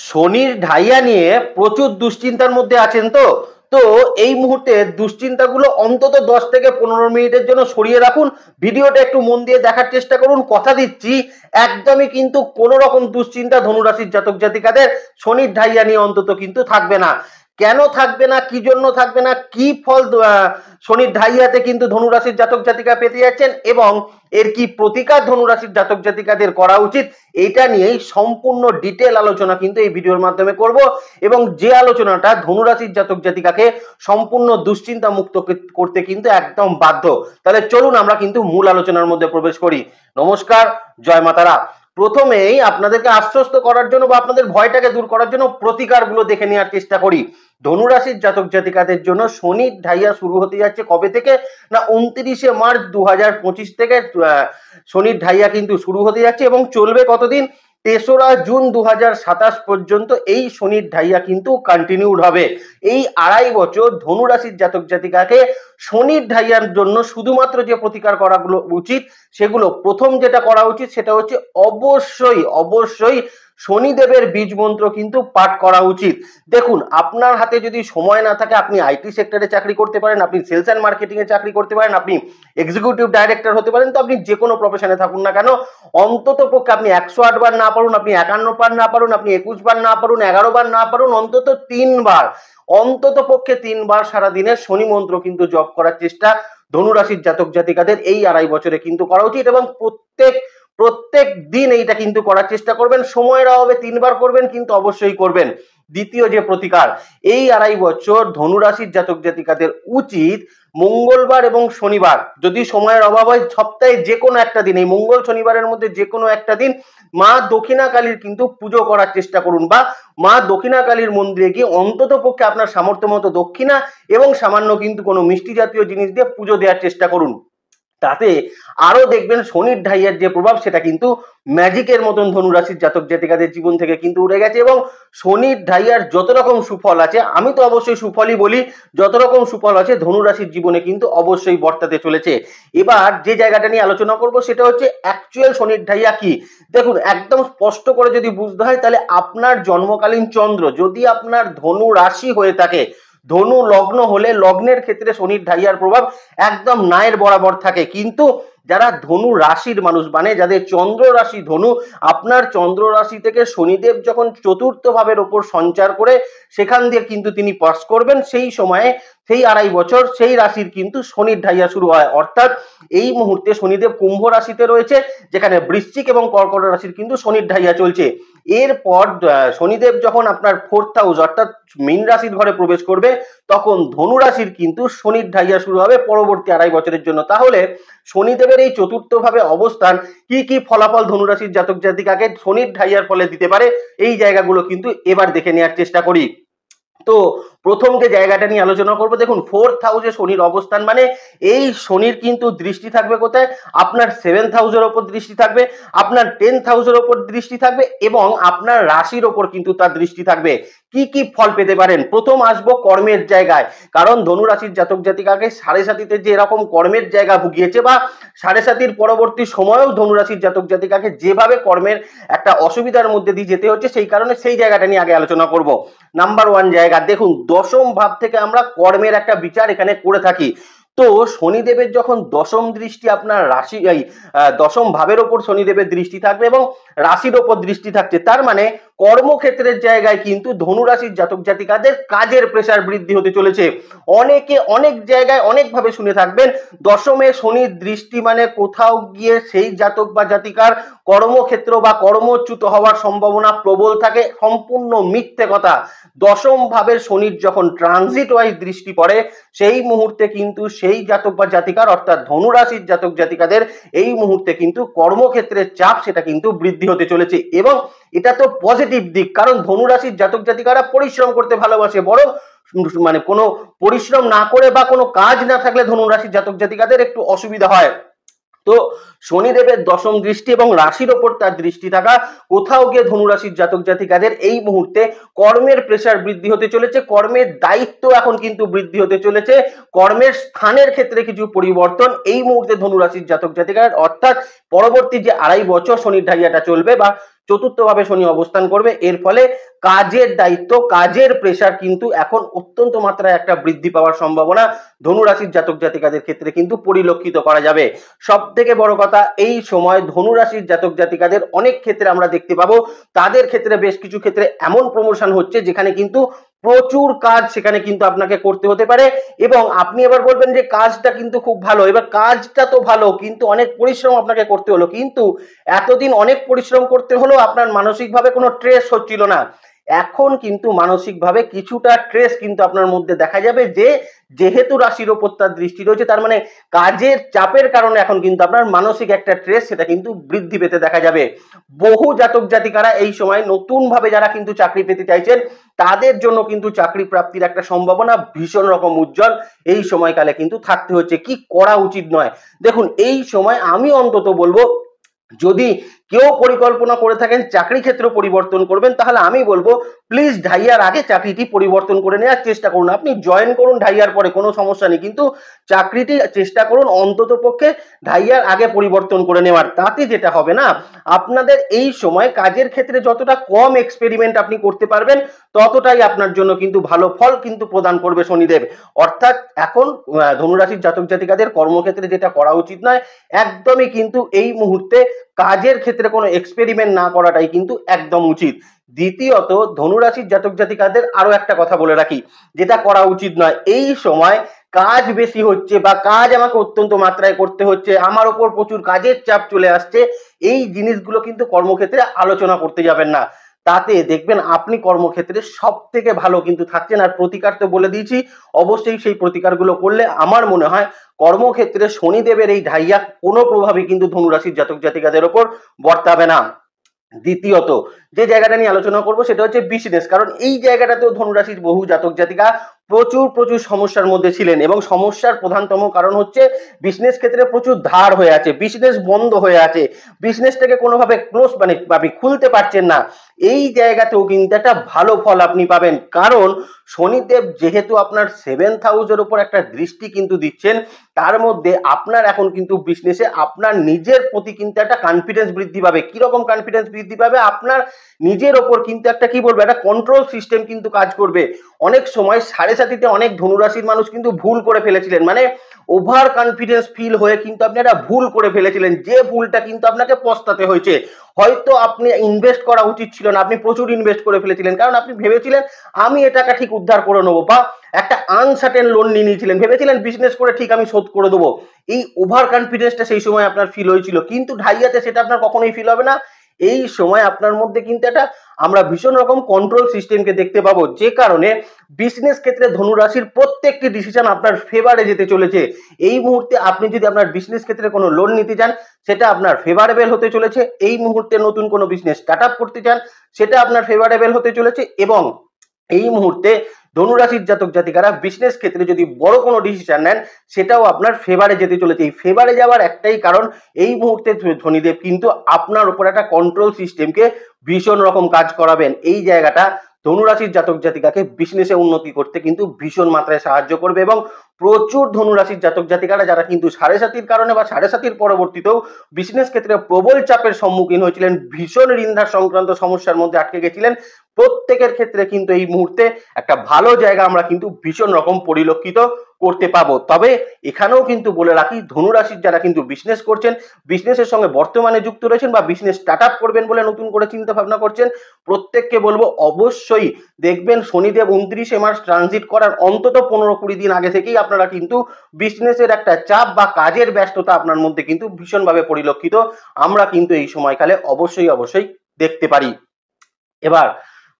শনির ঢাইয়া নিয়ে প্রচুর দুশ্চিন্তার মধ্যে আছেন। তো এই মুহূর্তে দুশ্চিন্তাগুলো অন্তত 10 থেকে 15 মিনিটের জন্য সরিয়ে রাখুন। ভিডিওটা একটু মন দিয়ে দেখার চেষ্টা করুন। কথা দিচ্ছি একদমই কিন্তু কোনো রকম দুশ্চিন্তা ধনুরাশির জাতক জাতিকাদের শনির ঢাইয়া নিয়ে অন্তত কিন্তু থাকবে না। কেন থাকবে না, কি জন্য থাকবে না, কি ফল শনির ঢাইয়াতে কিন্তু ধনুরাশির জাতক জাতিকা পেতে যাচ্ছেন এবং এর কি প্রতিকার ধনুরাশির জাতক জাতিকাদের করা উচিত, এটা নিয়েই সম্পূর্ণ ডিটেল আলোচনা কিন্তু এই ভিডিওর মাধ্যমে করব এবং যে আলোচনাটা ধনুরাশির জাতক জাতিকাকে সম্পূর্ণ দুশ্চিন্তা মুক্ত করতে কিন্তু একদম বাধ্য। তাহলে চলুন আমরা কিন্তু মূল আলোচনার মধ্যে প্রবেশ করি। নমস্কার, জয় মাতারা। প্রথমেই আপনাদেরকে আশ্বস্ত করার জন্য বা আপনাদের ভয়টাকে দূর করার জন্য প্রতিকারগুলো দেখে নেওয়ার চেষ্টা করি। ধনুরাশির জাতক জাতিকাদের জন্য শনির ঢাইয়া শুরু হতে যাচ্ছে কবে থেকে না 29শে মার্চ 2025 থেকে শনির ঢাইয়া কিন্তু শুরু হতে যাচ্ছে এবং চলবে কতদিন, 3রা জুন 2027 পর্যন্ত এই শনির ঢাইয়া কিন্তু কন্টিনিউড হবে। এই 2.5 বছর ধনুরাশির জাতক জাতিকাকে শনির ঢাইয়ার জন্য শুধুমাত্র যে প্রতিকার করাগুলো উচিত সেগুলো, প্রথম যেটা করা উচিত সেটা হচ্ছে অবশ্যই শনিদেবের বীজ মন্ত্র কিন্তু পাঠ করা উচিত। দেখুন, আপনার হাতে যদি সময় না থাকে, আপনি আইটি সেক্টরে চাকরি করতে পারেন, আপনি সেলস অ্যান্ড মার্কেটিং এ চাকরি করতে পারেন, আপনি এক্সিকিউটিভ ডাইরেক্টর হতে পারেন, তো আপনি যে কোনো প্রফেশনে থাকুন না কেন, অন্তত পক্ষে আপনি 108 বার না পারুন, আপনি 51 বার না পারুন, আপনি 21 বার না পারুন, 11 বার না পারুন, অন্তত 3 বার, অন্তত পক্ষে 3 বার সারাদিনে শনি মন্ত্র কিন্তু জপ করার চেষ্টা ধনুরাশির জাতক জাতিকাদের এই 2.5 বছরে কিন্তু করা উচিত এবং প্রত্যেক দিন এইটা কিন্তু করার চেষ্টা করবেন। সময়ের অভাবে 3 বার করবেন কিন্তু অবশ্যই করবেন। দ্বিতীয় যে প্রতিকার, এই 2.5 বছর ধনুরাশির জাতক জাতিকাদের উচিত মঙ্গলবার এবং শনিবার, যদি সময়ের অভাব হয় সপ্তাহে যে কোনো একটা দিন, এই মঙ্গল শনিবারের মধ্যে যে কোনো একটা দিন মা দক্ষিণা কালীর কিন্তু পুজো করার চেষ্টা করুন বা মা দক্ষিণা কালীর মন্দিরে গিয়ে অন্তত পক্ষে আপনার সামর্থ্য মতো দক্ষিণা এবং সামান্য কিন্তু কোনো মিষ্টি জাতীয় জিনিস দিয়ে পুজো দেওয়ার চেষ্টা করুন। তাতে আরো দেখবেন শনির ঢাইয়ার যে প্রভাব সেটা কিন্তু ম্যাজিকের মতন ধনুরাশির জাতক জাতিকাদের জীবন থেকে কিন্তু উড়ে গেছে এবং শনির ঢাইয়ার যত রকম সুফল আছে, আমি তো অবশ্যই সুফলই বলি, যত রকম সুফল আছে ধনুরাশির জীবনে কিন্তু অবশ্যই বর্তাতে চলেছে। এবার যে জায়গাটা নিয়ে আলোচনা করব সেটা হচ্ছে অ্যাকচুয়াল শনির ঢাইয়া কি। দেখুন, একদম স্পষ্ট করে যদি বুঝতে হয় তাহলে আপনার জন্মকালীন চন্দ্র যদি আপনার ধনু রাশি হয়ে থাকে, ধনু লগ্ন হলে লগ্নের ক্ষেত্রে শনির ঢাইয়ার প্রভাব একদম নায়ের বরাবর থাকে, কিন্তু যারা ধনু রাশির মানুষ মানে যাদের চন্দ্র রাশি ধনু, আপনার চন্দ্র রাশি থেকে শনিদেব যখন চতুর্থ ভাবের ওপর সঞ্চার করে সেখান দিয়ে কিন্তু তিনি পাস করবেন, সেই সময়ে সেই 2.5 বছর সেই রাশির কিন্তু শনির ঢাইয়া শুরু হয়। অর্থাৎ এই মুহূর্তে শনিদেব কুম্ভ রাশিতে রয়েছে, যেখানে বৃশ্চিক এবং কর্কট রাশির কিন্তু শনির ঢাইয়া চলছে। এরপর শনিদেব যখন আপনার 4th হাউস অর্থাৎ মীন রাশির ঘরে প্রবেশ করবে তখন ধনু রাশির কিন্তু শনির ঢাইয়া শুরু হবে পরবর্তী 2.5 বছরের জন্য। তাহলে শনিদেবের এই চতুর্থ ভাবে অবস্থান কি কি ফলাফল ধনুরাশির জাতক জাতিকাকে শনির ঢাইয়ার ফলে দিতে পারে, এই জায়গাগুলো কিন্তু এবার দেখে নেওয়ার চেষ্টা করি। তো প্রথম যে জায়গাটা নিয়ে আলোচনা করবো, দেখুন 4th হাউসে শনির অবস্থান মানে এই শনির কিন্তু দৃষ্টি থাকবে কোথায়, আপনার 7th হাউসের ওপর দৃষ্টি থাকবে, আপনার 10th হাউসের ওপর দৃষ্টি থাকবে এবং আপনার রাশির ওপর কিন্তু তার দৃষ্টি থাকবে। কি কি ফল পেতে পারেন, প্রথম আসবো কর্মের জায়গায়, কারণ ধনুরাশির জাতক জাতিকাকে 7.5-তে যে এরকম কর্মের জায়গা ভুগিয়েছে বা 7.5-র পরবর্তী সময়েও ধনুরাশির জাতক জাতিকাকে যেভাবে কর্মের একটা অসুবিধার মধ্যে দিয়ে যেতে হচ্ছে, সেই কারণে সেই জায়গাটা নিয়ে আগে আলোচনা করব। নাম্বার 1 জায়গা, দেখুন দশম ভাব থেকে আমরা কর্মের একটা বিচার এখানে করে থাকি। তো শনিদেবের যখন দশম দৃষ্টি আপনার রাশি এই দশম ভাবের ওপর শনিদেবের দৃষ্টি থাকবে এবং রাশির ওপর দৃষ্টি থাকছে, তার মানে কর্মক্ষেত্রের জায়গায় কিন্তু ধনুরাশির জাতক জাতিকাদের কাজের প্রেসার বৃদ্ধি হতে চলেছে। অনেকে অনেক জায়গায় অনেকভাবে শুনে থাকবেন, দশমে শনির দৃষ্টি মানে কোথাও গিয়ে সেই জাতক বা জাতিকার কর্মক্ষেত্র বা কর্মচ্যুত হওয়ার সম্ভাবনা প্রবল থাকে। সম্পূর্ণ মিথ্যে কথা। দশম ভাবের শনির যখন ট্রানজিট ওয়াইজ দৃষ্টি পড়ে সেই মুহূর্তে কিন্তু সেই জাতক বা জাতিকার অর্থাৎ ধনুরাশির জাতক জাতিকাদের এই মুহূর্তে কিন্তু কর্মক্ষেত্রের চাপ সেটা কিন্তু বৃদ্ধি হতে চলেছে এবং এটা তো পজিটিভ দিক, কারণ ধনুরাশির জাতক জাতিকারা পরিশ্রম করতে ভালোবাসে, বরং মানে কোনো পরিশ্রম না করে বা কোনো কাজ না থাকলে ধনুরাশির জাতক জাতিকাদের একটু অসুবিধা হয়। তো শনিদেবের দশম দৃষ্টি এবং রাশির ওপর তার দৃষ্টি থাকা কোথাও গিয়ে ধনুরাশির জাতক জাতিকাদের এই মুহূর্তে কর্মের প্রেসার বৃদ্ধি হতে চলেছে, কর্মের দায়িত্ব এখন কিন্তু বৃদ্ধি হতে চলেছে, কর্মের স্থানের ক্ষেত্রে কিছু পরিবর্তন এই মুহূর্তে ধনুরাশির জাতক জাতিকার, অর্থাৎ পরবর্তী যে 2.5 বছর শনির ঢাইয়াটা চলবে বা চতুর্থভাবে শনি অবস্থান করবে। এর ফলে কাজের দায়িত্ব, কাজের প্রেশার কিন্তু এখন অত্যন্ত মাত্রায় একটা বৃদ্ধি পাওয়ার সম্ভাবনা ধনু রাশির জাতক জাতিকাদের ক্ষেত্রে কিন্তু পরিলক্ষিত করা যাবে। সব থেকে বড় কথা, এই সময় ধনু রাশির জাতক জাতিকাদের অনেক ক্ষেত্রে আমরা দেখতে পাবো তাদের ক্ষেত্রে বেশ কিছু ক্ষেত্রে এমন প্রমোশন হচ্ছে যেখানে কিন্তু প্রচুর কাজ সেখানে কিন্তু আপনাকে করতে হতে পারে, এবং আপনি এবার বলবেন যে কাজটা কিন্তু খুব ভালো। এবার কাজটা তো ভালো, কিন্তু অনেক পরিশ্রম আপনাকে করতে হলো, কিন্তু এতদিন অনেক পরিশ্রম করতে হলো, আপনার মানসিকভাবে কোনো ট্রেস হচ্ছিল না। এখন কিন্তু মানসিকভাবে কিছুটা ট্রেস কিন্তু আপনার মধ্যে দেখা যাবে, যে যেহেতু রাশির ওপর তার দৃষ্টি রয়েছে, তার মানে কাজের চাপের কারণে এখন কিন্তু আপনার মানসিক একটা ট্রেস সেটা কিন্তু বৃদ্ধি পেতে দেখা যাবে। বহু জাতক জাতিকারা এই সময় নতুন ভাবে যারা কিন্তু চাকরি পেতে চাইছেন তাদের জন্য কিন্তু চাকরি প্রাপ্তির একটা সম্ভাবনা ভীষণ রকম উজ্জ্বল এই সময়কালে কিন্তু থাকতে হচ্ছে। কি করা উচিত নয়, দেখুন এই সময় আমি অন্তত বলবো, যদি কেউ পরিকল্পনা করে থাকেন চাকরি ক্ষেত্র পরিবর্তন করবেন, তাহলে আমি বলবো প্লিজ ঢাইয়ার আগে চাকরিটি পরিবর্তন করে নেওয়ার চেষ্টা করুন। আপনি জয়েন করুন ঢাইয়ার পরে, কোনো সমস্যা নেই, কিন্তু চাকরিটি চেষ্টা করুন অন্তত পক্ষে ঢাইয়ার আগে পরিবর্তন করে নেওয়ার। তাতে যেটা হবে না, আপনাদের এই সময় কাজের ক্ষেত্রে যতটা কম এক্সপেরিমেন্ট আপনি করতে পারবেন ততটাই আপনার জন্য কিন্তু ভালো ফল কিন্তু প্রদান করবে শনিদেব। অর্থাৎ এখন ধনুরাশির জাতক জাতিকাদের কর্মক্ষেত্রে যেটা করা উচিত নয়, একদমই কিন্তু এই মুহূর্তে কাজের ক্ষেত্রে কোনো এক্সপেরিমেন্ট না করাটাই কিন্তু একদম উচিত। দ্বিতীয়ত, ধনুরাশির জাতক জাতিকাদের আরো একটা কথা বলে রাখি, যেটা করা উচিত নয়, এই সময় কাজ বেশি হচ্ছে বা কাজ আমাকে অত্যন্ত মাত্রায় করতে হচ্ছে, আমার ওপর প্রচুর কাজের চাপ চলে আসছে, এই জিনিসগুলো কিন্তু কর্মক্ষেত্রে আলোচনা করতে যাবেন না। তাতে দেখবেন আপনি কর্মক্ষেত্রে সব থেকে ভালো কিন্তু থাকছেন। আর প্রতিকার তো বলে দিয়েছি, অবশ্যই সেই প্রতিকারগুলো করলে আমার মনে হয় কর্মক্ষেত্রে শনিদেবের এই ঢাইয়া কোনো প্রভাবই কিন্তু ধনুরাশির জাতক জাতিকাদের ওপর বর্তাবে না। দ্বিতীয়ত, যে জায়গাটা নিয়ে আলোচনা করব সেটা হচ্ছে বিজনেস, কারণ এই জায়গাটাতেও ধনুরাশির বহু জাতক জাতিকা প্রচুর প্রচুর সমস্যার মধ্যে ছিলেন, এবং সমস্যার প্রধানতম কারণ হচ্ছে বিজনেস ক্ষেত্রে প্রচুর ধার হয়ে আছে, বিজনেস বন্ধ হয়ে আছে, বিজনেসটাকে কোনোভাবে ক্লোজ মানে আপনি খুলতে পারছেন না। এই জায়গাতেও কিন্তু একটা ভালো ফল আপনি পাবেন, কারণ শনিদেব যেহেতু আপনার 7th হাউসের উপর একটা দৃষ্টি কিন্তু দিচ্ছেন, তার মধ্যে আপনার এখন কিন্তু বিজনেসে আপনার নিজের প্রতি কিন্তু একটা কনফিডেন্স বৃদ্ধি পাবে। কিরকম কনফিডেন্স বৃদ্ধি পাবে, আপনার নিজের ওপর কিন্তু একটা কি বলবো, একটা কন্ট্রোল সিস্টেম কিন্তু কাজ করবে। অনেক সময় 7.5-তে অনেক ধনুরাশির মানুষ কিন্তু ভুল করে ফেলেছিলেন, মানে ওভার কনফিডেন্স ফিল হয়ে কিন্তু আপনি একটা ভুল করে ফেলেছিলেন, যে ভুলটা কিন্তু আপনাকে পস্তাতে হয়েছে। হয়তো আপনি ইনভেস্ট করা উচিত ছিল না, আপনি প্রচুর ইনভেস্ট করে ফেলেছিলেন, কারণ আপনি ভেবেছিলেন আমি এ টাকা ঠিক উদ্ধার করে নেবো, বা একটা আনসার্টেন লোন নিয়ে নিয়েছিলেন, ভেবেছিলেন বিজনেস করে ঠিক আমি শোধ করে দেবো। এই ওভার কনফিডেন্সটা সেই সময় আপনার ফিল হয়েছিল, কিন্তু ঢাইয়াতে সেটা আপনার কখনোই ফিল হবে না। এই সময় আপনার মধ্যে কিন্তু একটা আমরা ভীষণ রকম কন্ট্রোল সিস্টেমকে দেখতে পাবো, যে কারণে বিজনেস ক্ষেত্রে ধনুরাশির প্রত্যেকটি ডিসিশন আপনার ফেভারে যেতে চলেছে। এই মুহূর্তে আপনি যদি আপনার বিজনেস ক্ষেত্রে কোনো লোন নিতে চান সেটা আপনার ফেভারেবল হতে চলেছে, এই মুহূর্তে নতুন কোনো বিজনেস স্টার্ট আপ করতে চান সেটা আপনার ফেভারেবল হতে চলেছে, এবং এই মুহূর্তে ধনুরাশির জাতক জাতিকারা বিজনেস ক্ষেত্রে যদি বড় কোনো ডিসিশন নেন সেটাও আপনার ফেভারে যেতে চলেছে। এই ফেভারে যাওয়ার একটাই কারণ, এই মুহূর্তে শনিদেব কিন্তু আপনার উপর একটা কন্ট্রোল সিস্টেমকে ভীষণ রকম কাজ করাবেন। এই জায়গাটা ধনুরাশির জাতক জাতিকাকে বিজনেসে উন্নতি করতে কিন্তু ভীষণ মাত্রায় সাহায্য করবে, এবং প্রচুর ধনুরাশির জাতক জাতিকারা যারা কিন্তু 7.5-র কারণে বা 7.5-র পরবর্তীতেও বিজনেস ক্ষেত্রে প্রবল চাপের সম্মুখীন হয়েছিলেন, ভীষণ ঋণধার সংক্রান্ত সমস্যার মধ্যে আটকে গেছিলেন, প্রত্যেকের ক্ষেত্রে কিন্তু এই মুহূর্তে একটা ভালো জায়গা আমরা কিন্তু ভীষণ রকম পরিলক্ষিত করতে পাবো। তবে এখানেও কিন্তু বলে রাখি, ধনুরাশির যারা কিন্তু বিজনেস করছেন, বিজনেসের সঙ্গে বর্তমানে যুক্ত রয়েছেন বা বিজনেস স্টার্ট আপ করবেন বলে নতুন করে চিন্তা ভাবনা করছেন, প্রত্যেককে বলবো অবশ্যই দেখবেন শনিদেব 29 মাস ট্রানজিট করার অন্তত 15-20 দিন আগে থেকেই আপনারা কিন্তু বিজনেসের একটা চাপ বা কাজের ব্যস্ততা আপনার মধ্যে কিন্তু ভীষণভাবে পরিলক্ষিত আমরা কিন্তু এই সময়কালে অবশ্যই অবশ্যই দেখতে পারি। এবার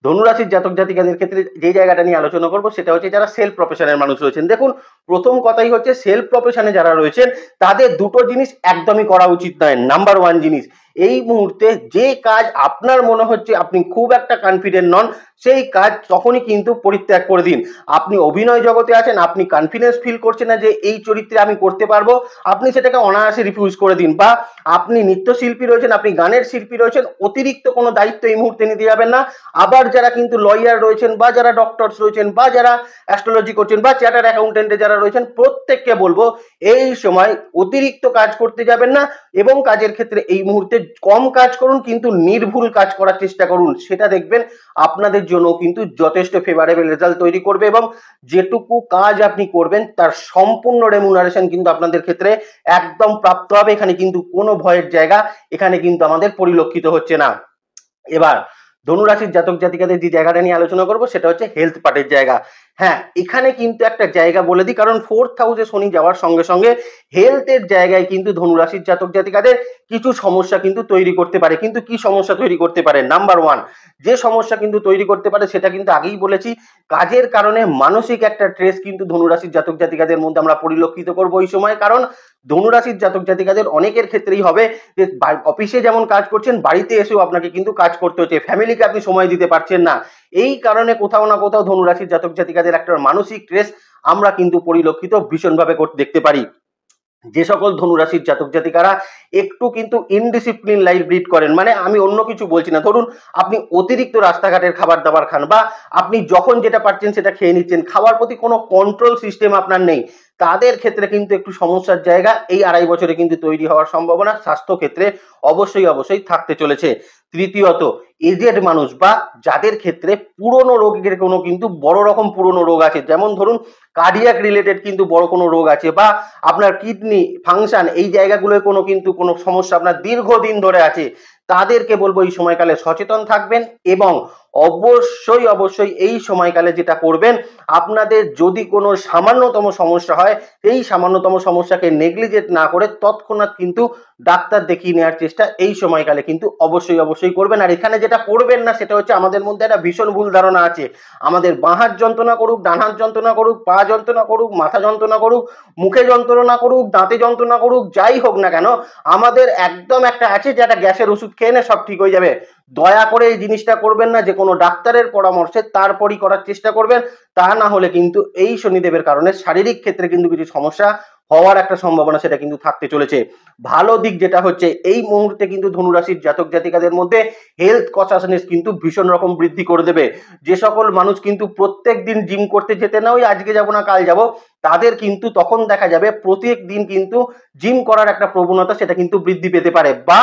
ধনুরাশির জাতক জাতিকাদের ক্ষেত্রে যে জায়গাটা নিয়ে আলোচনা করব সেটা হচ্ছে যারা সেলফ প্রফেশনের মানুষ রয়েছেন। দেখুন, প্রথম কথাই হচ্ছে সেলফ প্রফেশনে যারা রয়েছেন তাদের দুটো জিনিস একদমই করা উচিত নয়। নাম্বার ওয়ান জিনিস, এই মুহূর্তে যে কাজ আপনার মনে হচ্ছে আপনি খুব একটা কনফিডেন্ট নন, সেই কাজ তখনই কিন্তু পরিত্যাগ করে দিন। আপনি অভিনয় জগতে আছেন, আপনি কনফিডেন্স ফিল করছেন না যে এই চরিত্রে আমি করতে পারবো, আপনি সেটাকে অনায়াসে রিফিউজ করে দিন। বা আপনি নৃত্যশিল্পী রয়েছেন, আপনি গানের শিল্পী রয়েছেন, অতিরিক্ত কোনো দায়িত্ব এই মুহূর্তে নিতে যাবেন না। আবার যারা কিন্তু লয়ার রয়েছেন বা যারা ডক্টরস রয়েছেন বা যারা অ্যাস্ট্রোলজি করছেন বা চার্টার্ড অ্যাকাউন্টেন্টে যারা রয়েছেন, প্রত্যেককে বলবো এই সময় অতিরিক্ত কাজ করতে যাবেন না, এবং কাজের ক্ষেত্রে এই মুহূর্তে কম কাজ করুন কিন্তু নির্ভুল কাজ করার চেষ্টা করুন, সেটা দেখবেন আপনাদের জন্য কিন্তু যথেষ্ট ফেভারেবল রেজাল্ট তৈরি করবে এবং যেটুকু কাজ আপনি করবেন তার সম্পূর্ণ রেমুনারেশন কিন্তু আপনাদের ক্ষেত্রে একদম প্রাপ্ত হবে। এখানে কিন্তু কোনো ভয়ের জায়গা এখানে কিন্তু আমাদের পরিলক্ষিত হচ্ছে না। এবার ধনুরাশির জাতক জাতিকাদের যে জায়গাটা নিয়ে আলোচনা করব সেটা হচ্ছে হেলথ পার্টের জায়গা। হ্যাঁ, এখানে কিন্তু একটা জায়গা বলে দিই, কারণ 4th হাউসে শনি যাওয়ার সঙ্গে সঙ্গে হেলথের জায়গায় কিন্তু ধনুরাশির জাতক জাতিকাদের কিছু সমস্যা কিন্তু তৈরি করতে পারে। কিন্তু কি সমস্যা তৈরি করতে পারে? নাম্বার 1 যে সমস্যা কিন্তু তৈরি করতে পারে সেটা কিন্তু আগেই বলেছি, কাজের কারণে মানসিক একটা স্ট্রেস কিন্তু ধনুরাশির জাতক জাতিকাদের মধ্যে আমরা পরিলক্ষিত করব এই সময়। কারণ ধনুরাশির জাতক জাতিকাদের অনেকের ক্ষেত্রেই হবে যে অফিসে যেমন কাজ করছেন বাড়িতে এসেও আপনাকে কিন্তু কাজ করতে হচ্ছে, ফ্যামিলিকে আপনি সময় দিতে পারছেন না। এই কারণে কোথাও না কোথাও ধনুরাশির জাতক জাতিকাদের একটা মানসিক স্ট্রেস আমরা কিন্তু পরিলক্ষিত ভীষণভাবে দেখতে পারি। যে সকল ধনুরাশির জাতক জাতিকারা একটু কিন্তু ইনডিসিপ্লিন লাইফ লিড করেন, মানে আমি অন্য কিছু বলছি না, ধরুন আপনি অতিরিক্ত রাস্তাঘাটের খাবার দাবার খান বা আপনি যখন যেটা পাচ্ছেন সেটা খেয়ে নিচ্ছেন, খাওয়ার প্রতি কোনো কন্ট্রোল সিস্টেম আপনার নেই, তাদের ক্ষেত্রে কিন্তু একটু সমস্যার জায়গা এই 2.5 বছরে কিন্তু তৈরি হওয়ার সম্ভাবনা স্বাস্থ্য ক্ষেত্রে অবশ্যই থাকতে চলেছে। তৃতীয়ত, এজেড মানুষ বা যাদের ক্ষেত্রে পুরনো রোগের কোনো কিন্তু বড় রকম পুরনো রোগ আছে, যেমন ধরুন কার্ডিয়াক রিলেটেড কিন্তু বড় কোনো রোগ আছে বা আপনার কিডনি ফাংশন এই জায়গাগুলোয় কোনো কিন্তু কোনো সমস্যা আপনার দীর্ঘদিন ধরে আছে, তাদেরকে বলবো এই সময়কালে সচেতন থাকবেন এবং অবশ্যই এই সময়কালে যেটা করবেন, আপনাদের যদি কোনো সামান্যতম সমস্যা হয় এই সামান্যতম সমস্যাকে নেগলিজেট না করে তৎক্ষণাৎ কিন্তু ডাক্তার দেখিয়ে নেওয়ার চেষ্টা এই সময়কালে কিন্তু অবশ্যই করবেন। আর এখানে যেটা করবেন না সেটা হচ্ছে, আমাদের মধ্যে একটা ভীষণ ভুল ধারণা আছে, আমাদের বাঁ হাত যন্ত্রণা করুক, ডান হাত যন্ত্রণা করুক, পা যন্ত্রণা করুক, মাথা যন্ত্রণা করুক, মুখে যন্ত্রণা করুক, দাঁতে যন্ত্রণা করুক, যাই হোক না কেন আমাদের একদম একটা আছে যে একটা গ্যাসের ওষুধ খেয়ে নে সব ঠিক হয়ে যাবে। দয়া করে এই জিনিসটা করবেন না, যে কোনো ডাক্তারের পরামর্শে তারপরই করার চেষ্টা করবেন, তা না হলে কিন্তু এই শনিদেবের কারণে শারীরিক ক্ষেত্রে কিন্তু কিছু সমস্যা হওয়ার একটা সম্ভাবনা সেটা কিন্তু থাকতে চলেছে। ভালো দিক যেটা হচ্ছে, এই মুহূর্তে কিন্তু ধনুরাশির জাতক জাতিকাদের মধ্যে হেলথ কনসাসনেস কিন্তু ভীষণ রকম বৃদ্ধি করে দেবে। যে সকল মানুষ কিন্তু প্রত্যেক দিন জিম করতে যেতে না ওই আজকে যাবো না কাল যাব, তাদের কিন্তু তখন দেখা যাবে প্রত্যেক দিন কিন্তু জিম করার একটা প্রবণতা সেটা কিন্তু বৃদ্ধি পেতে পারে। বা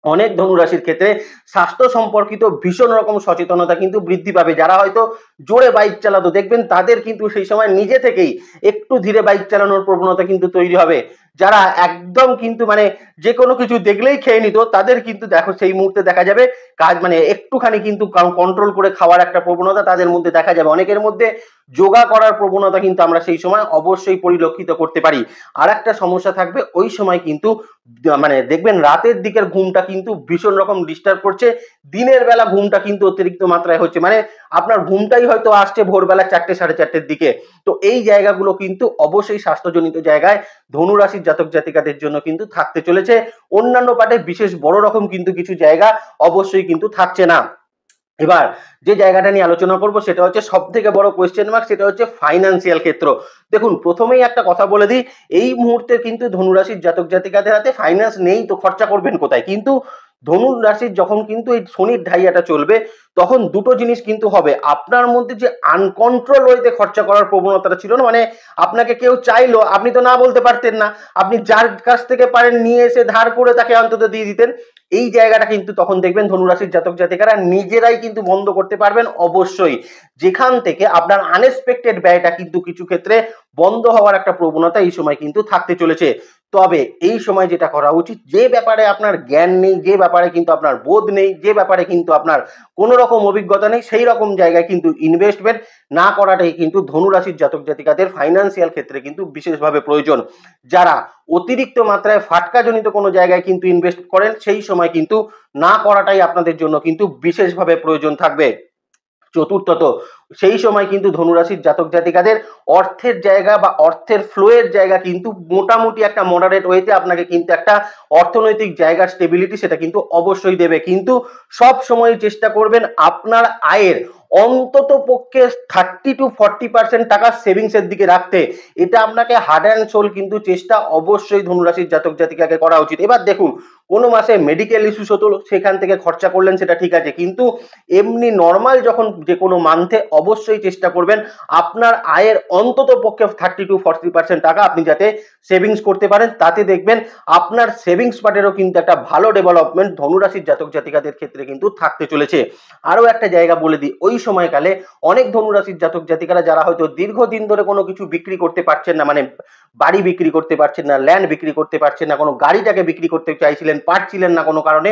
অনেক ধনুরাশির ক্ষেত্রে স্বাস্থ্য সম্পর্কিত ভীষণ রকম সচেতনতা কিন্তু বৃদ্ধি পাবে। যারা হয়তো জোরে বাইক চালাতো দেখবেন তাদের কিন্তু সেই সময় নিজে থেকেই একটু ধীরে বাইক চালানোর প্রবণতা কিন্তু তৈরি হবে। যারা একদম কিন্তু মানে যে কোনো কিছু দেখলেই খেয়ে নিত, তাদের কিন্তু দেখো সেই মুহূর্তে দেখা যাবে কাজ মানে একটুখানি কিন্তু কন্ট্রোল করে খাওয়ার একটা প্রবণতা তাদের মধ্যে দেখা যাবে। অনেকের মধ্যে যোগা করার প্রবণতা কিন্তু আমরা সেই সময় অবশ্যই পরিলক্ষিত করতে পারি। আর একটা সমস্যা থাকবে, ওই সময় কিন্তু মানে দেখবেন রাতের দিকের ঘুমটা কিন্তু ভীষণ রকম ডিস্টার্ব করছে, দিনের বেলা ঘুমটা কিন্তু অতিরিক্ত মাত্রায় হচ্ছে, মানে আপনার ঘুমটাই হয়তো আসছে ভোরবেলা 4টে 4:30 দিকে। তো এই জায়গাগুলো কিন্তু অবশ্যই স্বাস্থ্যজনিত জায়গায় ধনুরাশির জাতক জাতিকাদের জন্য কিন্তু থাকতে চলেছে। অন্যান্য পার্টে বিশেষ বড় রকম কিন্তু কিছু জায়গা অবশ্যই কিন্তু থাকছে না। এবার যে জায়গাটা নিয়ে আলোচনা করব সেটা হচ্ছে সব থেকে বড় কোয়েশ্চেন মার্ক, সেটা হচ্ছে ফাইন্যান্সিয়াল ক্ষেত্র। দেখুন প্রথমেই একটা কথা বলে দিই, এই মুহূর্তে কিন্তু ধনুরাশির জাতক জাতিকাদের হাতে ফাইন্যান্স নেই, তো খরচা করবেন কোথায়? কিন্তু ধনুর রাশির যখন কিন্তু এই শনির ঢাইয়াটা চলবে তখন দুটো জিনিস কিন্তু হবে, আপনার মধ্যে যে আনকন্ট্রোল ওয়েতে খরচা করার প্রবণতাটা ছিল না, মানে আপনাকে কেউ চাইলো আপনি তো না বলতে পারতেন না, আপনি যার কাছ থেকে পারেন নিয়ে এসে ধার করে তাকে অন্তত দিয়ে দিতেন, এই জায়গাটা কিন্তু তখন দেখবেন ধনুরাশির জাতক জাতিকারা নিজেরাই কিন্তু বন্ধ করতে পারবেন অবশ্যই। যেখান থেকে আপনার আনএক্সপেক্টেড ব্যয়টা কিন্তু কিছু ক্ষেত্রে বন্ধ হওয়ার একটা প্রবণতা এই সময় কিন্তু থাকতে চলেছে। তবে এই সময় যেটা করা উচিত, যে ব্যাপারে আপনার জ্ঞান নেই, যে ব্যাপারে কিন্তু আপনার বোধ নেই, যে ব্যাপারে কিন্তু আপনার কোনো রকম অভিজ্ঞতা নেই, সেই রকম জায়গায় কিন্তু ইনভেস্টমেন্ট না করাটাই কিন্তু ধনুরাশির জাতক জাতিকাদের ফাইন্যান্সিয়াল ক্ষেত্রে কিন্তু বিশেষভাবে প্রয়োজন। যারা অতিরিক্ত মাত্রায় ফাটকাজনিত কোনো জায়গায় কিন্তু ইনভেস্ট করেন সেই সময় কিন্তু না করাটাই আপনাদের জন্য কিন্তু বিশেষভাবে প্রয়োজন থাকবে। চতুর্থত, সেই সময় কিন্তু ধনুরাশির জাতক জাতিকাদের অর্থের জায়গা বা অর্থের ফ্লোয়ের জায়গা কিন্তু মোটামুটি একটা মডারেট ওয়েতে আপনাকে কিন্তু একটা অর্থনৈতিক জায়গার স্টেবিলিটি সেটা কিন্তু অবশ্যই দেবে। কিন্তু সব সময় চেষ্টা করবেন আপনার আয়ের অন্তত পক্ষে 30 to 40% টাকা সেভিংস এর দিকে রাখতে। এটা আপনাকে হার্ড অ্যান্ড সোল কিন্তু চেষ্টা অবশ্যই ধনুরাশির জাতক জাতিকাকে করা উচিত। এবার দেখুন, কোনো মাসে মেডিকেল ইস্যুস হতো, সেখান থেকে খরচা করলেন, সেটা ঠিক আছে, কিন্তু এমনি নর্মাল যখন যে কোনো মান্থে অবশ্যই চেষ্টা করবেন আপনার আয়ের অন্তত পক্ষে 30 to 40% টাকা আপনি যাতে সেভিংস করতে পারেন। তাতে দেখবেন আপনার সেভিংস পার্টেরও কিন্তু একটা ভালো ডেভেলপমেন্ট ধনুরাশির জাতক জাতিকাদের ক্ষেত্রে কিন্তু থাকতে চলেছে। আরো একটা জায়গা বলে দিই, ওই সময়কালে অনেক ধনুরাশির জাতক জাতিকারা যারা হয়তো দীর্ঘদিন ধরে কোনো কিছু বিক্রি করতে পারছেন না, মানে বাড়ি বিক্রি করতে পারছেন না, ল্যান্ড বিক্রি করতে পারছেন না, কোনো গাড়িটাকে বিক্রি করতে চাইছিলেন, পারছিলেন না কোনো কারণে,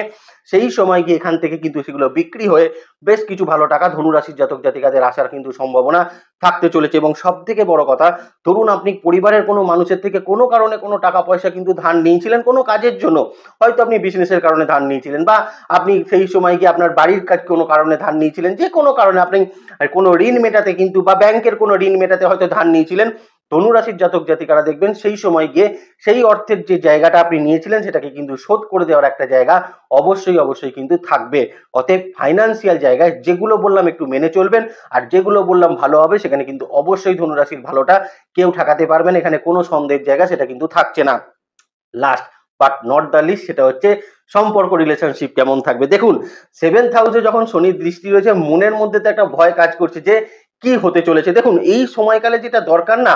সেই সময় গিয়ে এখান থেকে কিন্তু সেগুলো বিক্রি হয়ে বেশ কিছু ভালো টাকা ধনুরাশির জাতক জাতিকাদের আসার কিন্তু সম্ভাবনা থাকতে চলেছে। এবং সব থেকে বড় কথা, ধরুন আপনি পরিবারের কোনো মানুষের থেকে কোনো কারণে কোনো টাকা পয়সা কিন্তু ধার নিয়েছিলেন কোনো কাজের জন্য, হয়তো আপনি বিজনেসের কারণে ধার নিয়েছিলেন, বা আপনি সেই সময় গিয়ে আপনার বাড়ির কাজ কোনো কারণে ধার নিয়েছিলেন, যে কোনো কারণে আপনি কোনো ঋণ মেটাতে কিন্তু, বা ব্যাংকের কোনো ঋণ মেটাতে হয়তো ধার নিয়েছিলেন, ধনুরাশির জাতক জাতিকারা দেখবেন সেই সময় গিয়ে সেই অর্থের যে জায়গাটা আপনি নিয়েছিলেন সেটাকে কিন্তু শোধ করে দেওয়ার একটা জায়গা অবশ্যই কিন্তু থাকবে। অতএব ফাইন্যান্সিয়াল জায়গায় যেগুলো বললাম একটু মেনে চলবেন, আর যেগুলো বললাম ভালো হবে সেখানে কিন্তু অবশ্যই ধনুরাশির ভালোটা কেউ ঠেকাতে পারবেন, এখানে কোনো সন্দেহের জায়গা সেটা কিন্তু থাকছে না। Last but not the least, সেটা হচ্ছে সম্পর্ক, রিলেশনশিপ কেমন থাকবে। দেখুন, 7th হাউসে যখন শনির দৃষ্টি রয়েছে, মনের মধ্যে তো একটা ভয় কাজ করছে যে কি হতে চলেছে। দেখুন, এই সময়কালে যেটা দরকার না,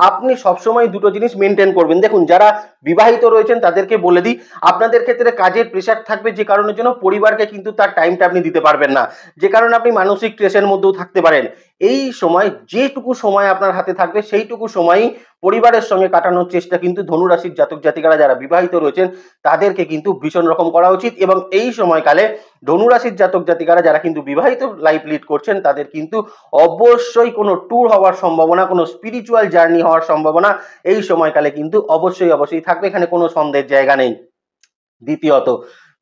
আপনি সবসময় দুটো জিনিস মেনটেন করবেন। দেখুন, যারা বিবাহিত রয়েছেন তাদেরকে বলে দিই, আপনাদের ক্ষেত্রে কাজের প্রেশার থাকবে, যে কারণের জন্য পরিবারকে কিন্তু তার টাইমটা আপনি দিতে পারবেন না, যে কারণে আপনি মানসিক স্ট্রেসের মধ্যেও থাকতে পারেন। এই সময় যেটুকু সময় আপনার হাতে থাকবে সেইটুকু সময়ই পরিবারের সঙ্গে কাটানোর চেষ্টা কিন্তু ধনুরাশির জাতক জাতিকারা যারা বিবাহিত রয়েছেন তাদেরকে কিন্তু ভীষণ রকম করা উচিত। এবং এই সময়কালে ধনুরাশির জাতক জাতিকারা যারা কিন্তু বিবাহিত লাইফ লিড করছেন তাদের কিন্তু অবশ্যই কোনো ট্যুর হওয়ার সম্ভাবনা, কোনো স্পিরিচুয়াল জার্নি হওয়ার সম্ভাবনা এই সময়কালে কিন্তু অবশ্যই থাকবে, এখানে কোনো সন্দেহের জায়গা নেই। দ্বিতীয়ত,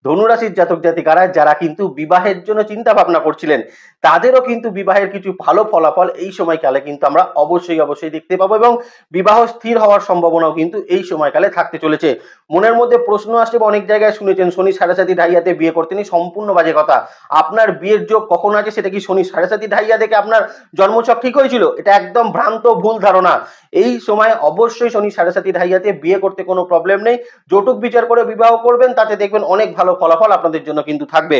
ধনুরাশির জাতক জাতিকারা যারা কিন্তু বিবাহের জন্য চিন্তা ভাবনা করছিলেন তাদেরও কিন্তু বিবাহের কিছু ভালো ফলাফল এই সময়কালে কিন্তু আমরা অবশ্যই দেখতে পাবো, এবং বিবাহ স্থির হওয়ার সম্ভাবনাও কিন্তু এই সময়কালে থাকতে চলেছে। মনের মধ্যে প্রশ্ন আসছে, বা অনেক জায়গায় শুনেছেন শনি সাড়ে সাতি ঢাইয়াতে বিয়ে করতে নেই, সম্পূর্ণ বাজে কথা। আপনার বিয়ের যোগ কখন আছে সেটা কি শনি সাড়ে সাতি ঢাইয়া দেখে আপনার জন্মছক ঠিক হয়েছিল? এটা একদম ভ্রান্ত ভুল ধারণা। এই সময় অবশ্যই শনি সাড়ে সাতি ঢাইয়াতে বিয়ে করতে কোনো প্রবলেম নেই, যৌতুক বিচার করে বিবাহ করবেন, তাতে দেখবেন অনেক ভালো ফলাফল আপনাদের জন্য কিন্তু থাকবে।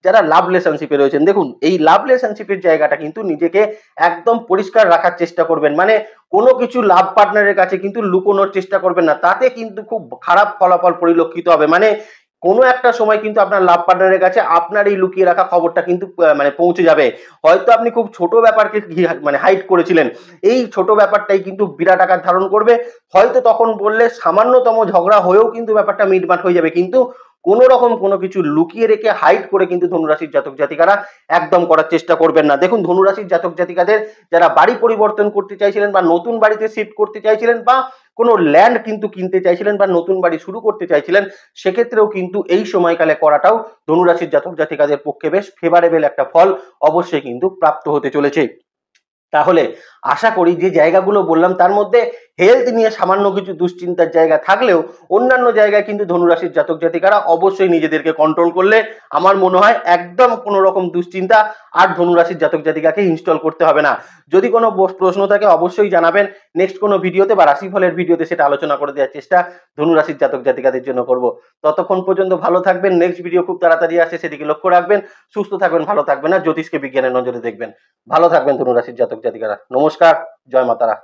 যারা লাভ রিলেশনশিপে রয়েছেন, দেখুন এই লাভ রিলেশনশিপের জায়গাটা কিন্তু নিজেকে একদম পরিষ্কার রাখার চেষ্টা করবেন, মানে কোনো কিছু লাভ পার্টনারের কাছে কিন্তু লুকোনোর চেষ্টা করবেন না, তাতে কিন্তু খুব খারাপ ফলাফল পরিলক্ষিত হবে। মানে কোনো একটা সময় কিন্তু আপনার লাভ পার্টনারের কাছে আপনার এই লুকিয়ে রাখা খবরটা কিন্তু মানে পৌঁছে যাবে। হয়তো আপনি খুব ছোট ব্যাপারকে মানে হাইড করেছিলেন, এই ছোট ব্যাপারটাই কিন্তু বিরাট আকার ধারণ করবে। হয়তো তখন বললে সামান্যতম ঝগড়া হয়েও কিন্তু ব্যাপারটা মিটমাট হয়ে যাবে, কিন্তু কোনো রকম কোনো কিছু লুকিয়ে রেখে হাইড করে কিন্তু ধনুরাশির জাতক জাতিকারা একদম করার চেষ্টা করবেন না। দেখুন, ধনুরাশির জাতক জাতিকাদের যারা বাড়ি পরিবর্তন করতে চাইছিলেন, বা নতুন বাড়িতে শিফট করতে চাইছিলেন, বা কোনো ল্যান্ড কিন্তু কিনতে চাইছিলেন, বা নতুন বাড়ি শুরু করতে চাইছিলেন, সেক্ষেত্রেও কিন্তু এই সময়কালে করাটাও ধনুরাশির জাতক জাতিকাদের পক্ষে বেশ ফেভারেবল একটা ফল অবশ্যই কিন্তু প্রাপ্ত হতে চলেছে। তাহলে আশা করি যে জায়গাগুলো বললাম তার মধ্যে হেলথ নিয়ে সামান্য কিছু দুশ্চিন্তার জায়গা থাকলেও অন্যান্য জায়গায় কিন্তু ধনুরাশির জাতক জাতিকারা অবশ্যই নিজেদেরকে কন্ট্রোল করলে আমার মনে হয় একদম কোনো রকম দুশ্চিন্তা আর ধনুরাশির জাতক জাতিকাকে ইনস্টল করতে হবে না। যদি কোনো প্রশ্ন থাকে অবশ্যই জানাবেন, নেক্সট কোনো ভিডিওতে বা রাশিফলের ভিডিওতে সেটা আলোচনা করে দেওয়ার চেষ্টা ধনুরাশির জাতক জাতিকাদের জন্য করব। ততক্ষণ পর্যন্ত ভালো থাকবেন, নেক্সট ভিডিও খুব তাড়াতাড়ি আসে, সেদিকে লক্ষ্য রাখবেন। সুস্থ থাকবেন, ভালো থাকবেন, আর জ্যোতিষকে বিজ্ঞানের নজরে দেখবেন। ভালো থাকবেন ধনুরাশির জাতক জাতিকারা। নমস্কার, জয় মাতারা।